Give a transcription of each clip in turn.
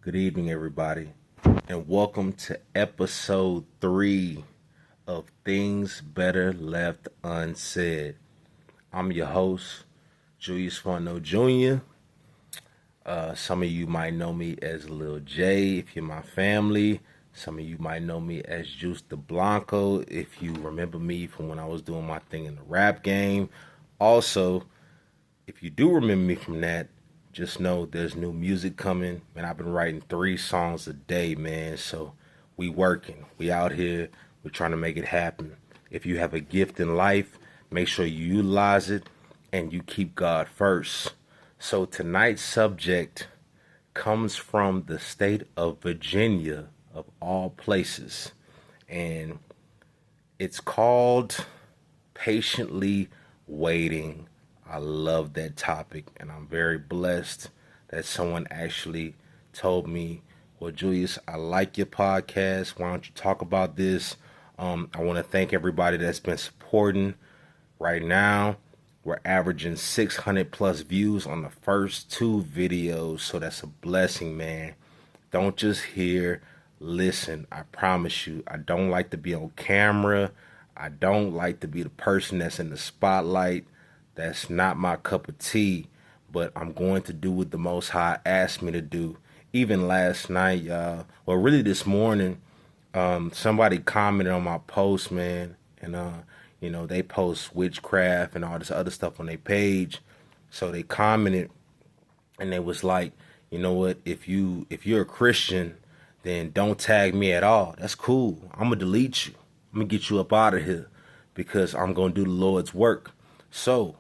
Good evening, everybody, and welcome to episode 3 of Things Better Left Unsaid. I'm your host, Julius Fondo Jr. Some of you might know me as Lil J if you're my family. Some of you might know me as Juice de Blanco if you remember me from when I was doing my thing in the rap game. Also, if you do remember me from that, just know there's new music coming. Man, I've been writing 3 songs a day, man. So we working. We out here. We're trying to make it happen. If you have a gift in life, make sure you utilize it and you keep God first. So tonight's subject comes from the state of Virginia, of all places. And it's called Patiently Waiting. I love that topic, and I'm very blessed that someone actually told me, well, Julius, I like your podcast. Why don't you talk about this? I want to thank everybody that's been supporting. Right now, we're averaging 600 plus views on the first 2 videos, so that's a blessing, man. Don't just hear, listen. I promise you, I don't like to be on camera. I don't like to be the person that's in the spotlight. That's not my cup of tea, but I'm going to do what the Most High asked me to do. Even last night, y'all, well, really this morning, somebody commented on my post, man, and they post witchcraft and all this other stuff on their page. So they commented, and they was like, you know what? If you're a Christian, then don't tag me at all. That's cool. I'm gonna delete you. I'm gonna get you up out of here because I'm gonna do the Lord's work. So,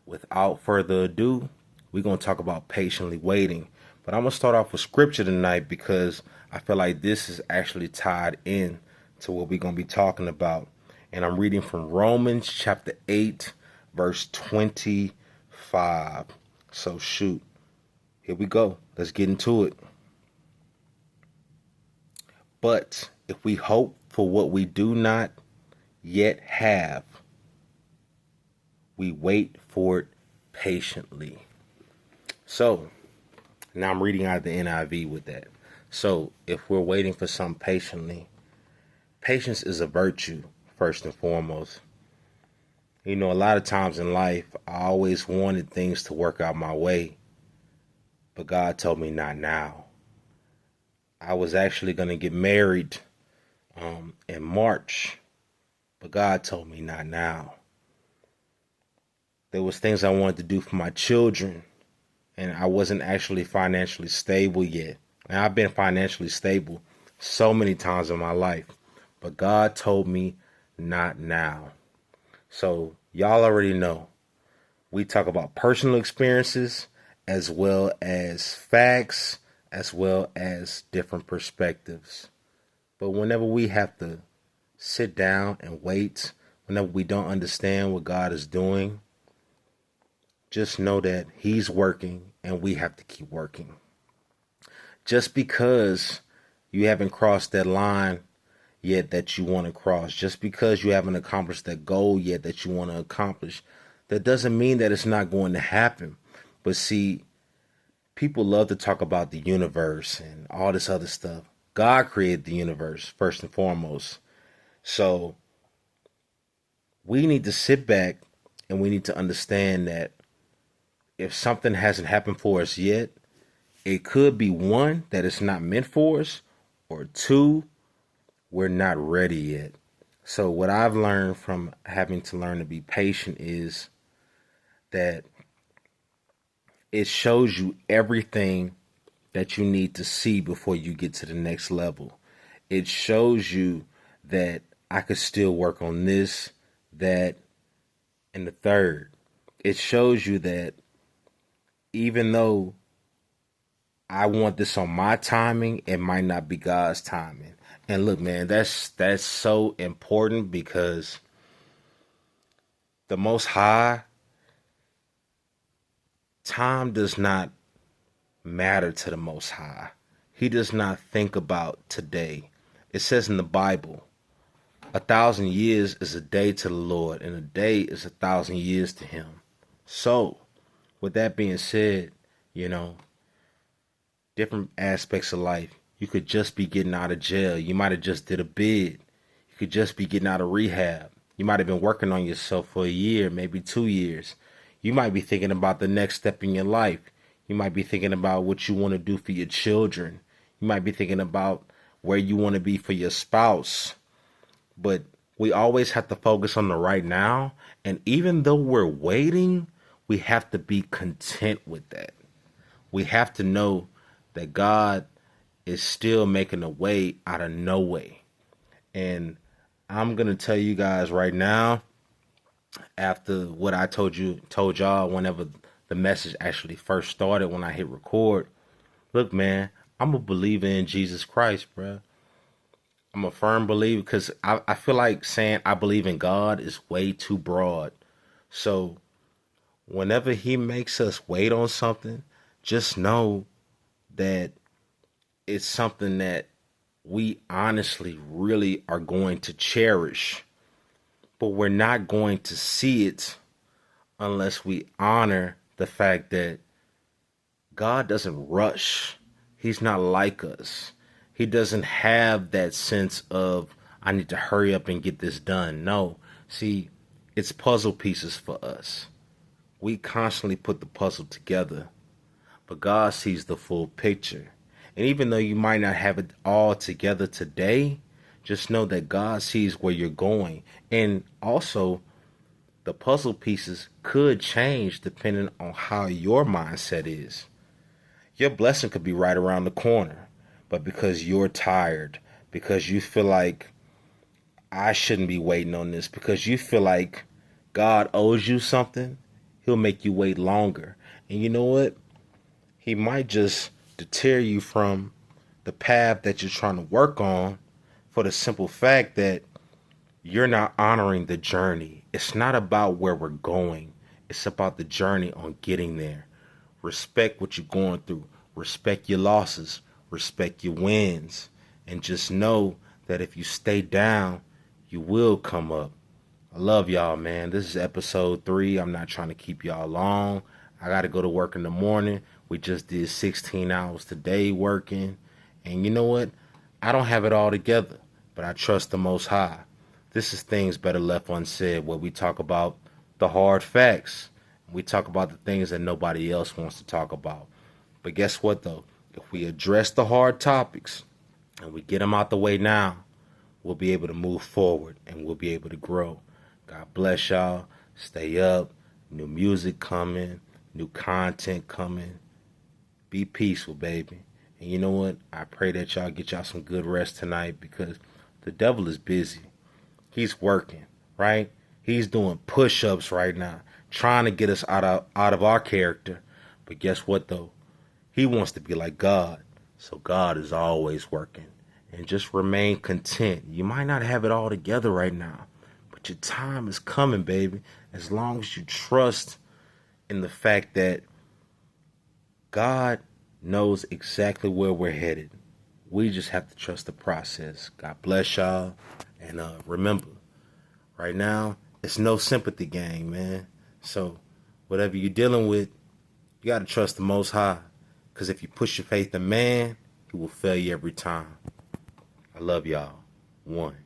without further ado, we're gonna talk about patiently waiting. But I'm gonna start off with scripture tonight because I feel like this is actually tied in to what we're gonna be talking about. And I'm reading from Romans chapter 8, verse 25. So shoot. Here we go. Let's get into it. But if we hope for what we do not yet have, we wait for it patiently. So, now I'm reading out of the NIV with that. So, if we're waiting for something patiently, patience is a virtue, first and foremost. You know, a lot of times in life, I always wanted things to work out my way, but God told me not now. I was actually going to get married in March, but God told me not now. There was things I wanted to do for my children, and I wasn't actually financially stable yet. And I've been financially stable so many times in my life, but God told me not now. So y'all already know. We talk about personal experiences as well as facts, as well as different perspectives. But whenever we have to sit down and wait, whenever we don't understand what God is doing, just know that He's working and we have to keep working. Just because you haven't crossed that line yet that you want to cross, just because you haven't accomplished that goal yet that you want to accomplish, that doesn't mean that it's not going to happen. But see, people love to talk about the universe and all this other stuff. God created the universe first and foremost. So we need to sit back and we need to understand that if something hasn't happened for us yet, it could be one, that it's not meant for us, or two, we're not ready yet. So what I've learned from having to learn to be patient is that it shows you everything that you need to see before you get to the next level. It shows you that I could still work on this, that, and the third. It shows you that even though I want this on my timing, it might not be God's timing. And look, man, that's so important because the Most High, time does not matter to the Most High. He does not think about today. It says in the Bible, 1,000 years is a day to the Lord, and a day is 1,000 years to Him. So, with that being said, you know, different aspects of life. You could just be getting out of jail. You might have just did a bid. You could just be getting out of rehab. You might have been working on yourself for a year, maybe 2 years. You might be thinking about the next step in your life. You might be thinking about what you want to do for your children. You might be thinking about where you want to be for your spouse. But we always have to focus on the right now. And even though we're waiting, we have to be content with that. We have to know that God is still making a way out of no way. And I'm gonna tell you guys right now, after what I told y'all whenever the message actually first started when I hit record. Look, man, I'm a believer in Jesus Christ, bro. I'm a firm believer because I feel like saying I believe in God is way too broad. So whenever he makes us wait on something, just know that it's something that we honestly really are going to cherish, but we're not going to see it unless we honor the fact that God doesn't rush. He's not like us. He doesn't have that sense of, I need to hurry up and get this done. No. See, it's puzzle pieces for us. We constantly put the puzzle together, but God sees the full picture. And even though you might not have it all together today, just know that God sees where you're going. And also, the puzzle pieces could change depending on how your mindset is. Your blessing could be right around the corner, but because you're tired, because you feel like I shouldn't be waiting on this, because you feel like God owes you something, he'll make you wait longer. And you know what? He might just deter you from the path that you're trying to work on for the simple fact that you're not honoring the journey. It's not about where we're going. It's about the journey on getting there. Respect what you're going through. Respect your losses. Respect your wins. And just know that if you stay down, you will come up. I love y'all, man. This is episode 3. I'm not trying to keep y'all long. I got to go to work in the morning. We just did 16 hours today working. And you know what? I don't have it all together, but I trust the Most High. This is Things Better Left Unsaid, where we talk about the hard facts. We talk about the things that nobody else wants to talk about. But guess what, though? If we address the hard topics and we get them out the way now, we'll be able to move forward and we'll be able to grow. God bless y'all. Stay up. New music coming. New content coming. Be peaceful, baby. And you know what? I pray that y'all get y'all some good rest tonight because the devil is busy. He's working, right? He's doing push-ups right now, trying to get us out of our character. But guess what, though? He wants to be like God. So God is always working. And just remain content. You might not have it all together right now, but your time is coming, baby. As long as you trust in the fact that God knows exactly where we're headed. We just have to trust the process. God bless y'all. And remember, right now, it's no sympathy gang, man. So whatever you're dealing with, you got to trust the Most High. Because if you push your faith in man, he will fail you every time. I love y'all. One.